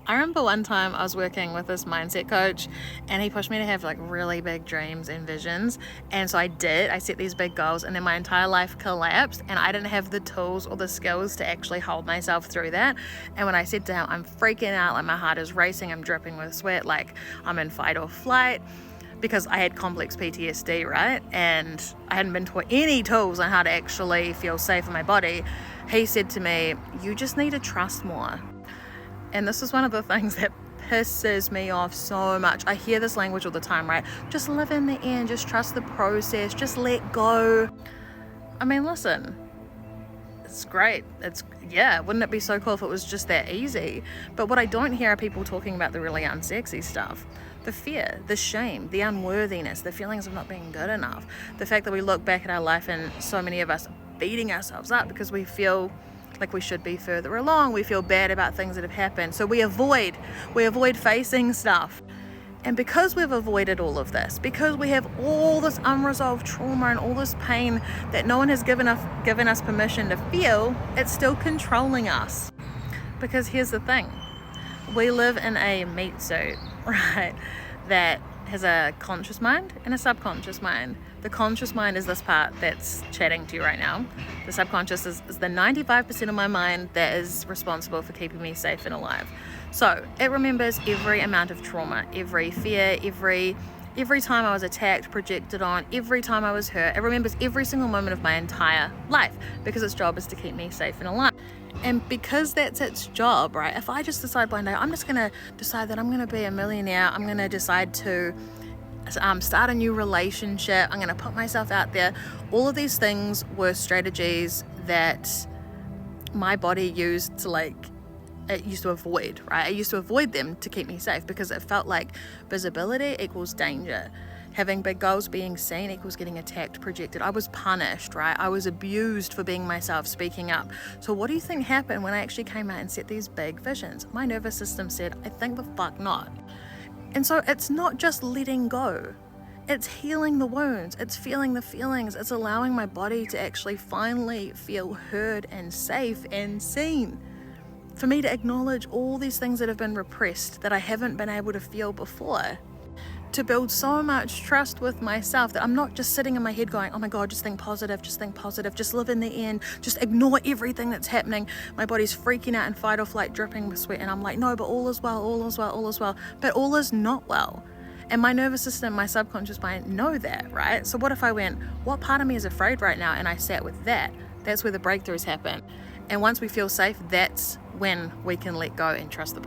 I remember one time I was working with this mindset coach and he pushed me to have like really big dreams and visions, and so I did. I set these big goals and then my entire life collapsed and I didn't have the tools or the skills to actually hold myself through that. And when I said to him, I'm freaking out, like my heart is racing, I'm dripping with sweat, like I'm in fight or flight, because I had complex PTSD, right? And I hadn't been taught any tools on how to actually feel safe in my body. He said to me, you just need to trust more. And this is one of the things that pisses me off so much. I hear this language all the time, right? Just live in the end, just trust the process, just let go. I mean, listen, it's great. Wouldn't it be so cool if it was just that easy? But what I don't hear are people talking about the really unsexy stuff. The fear, the shame, the unworthiness, the feelings of not being good enough. The fact that we look back at our life and so many of us are beating ourselves up because we feel like we should be further along. We feel bad about things that have happened. So we avoid facing stuff. And because we've avoided all of this, because we have all this unresolved trauma and all this pain that no one has given us permission to feel, it's still controlling us. Because here's the thing, we live in a meat suit, right, that has a conscious mind and a subconscious mind. The conscious mind is this part that's chatting to you right now. The subconscious is the 95% of my mind that is responsible for keeping me safe and alive. So it remembers every amount of trauma, every fear, every time I was attacked, projected on, every time I was hurt. It remembers every single moment of my entire life because its job is to keep me safe and alive. And because that's its job, right? If I just decide one day, I'm just going to decide that I'm going to be a millionaire, I'm going to decide to start a new relationship, I'm going to put myself out there. All of these things were strategies that my body used to it used to avoid, right? I used to avoid them to keep me safe because it felt like visibility equals danger. Having big goals, being seen equals getting attacked, projected. I was punished, right? I was abused for being myself, speaking up. So what do you think happened when I actually came out and set these big visions? My nervous system said, I think the fuck not. And so it's not just letting go. It's healing the wounds. It's feeling the feelings. It's allowing my body to actually finally feel heard and safe and seen. For me to acknowledge all these things that have been repressed that I haven't been able to feel before. To build so much trust with myself that I'm not just sitting in my head going, oh my God, just think positive, just live in the end, just ignore everything that's happening. My body's freaking out in fight or flight, dripping with sweat. And I'm like, no, but all is well, all is well, all is well. But all is not well. And my nervous system, my subconscious mind know that, right? So what if I went, what part of me is afraid right now? And I sat with that. That's where the breakthroughs happen. And once we feel safe, that's when we can let go and trust the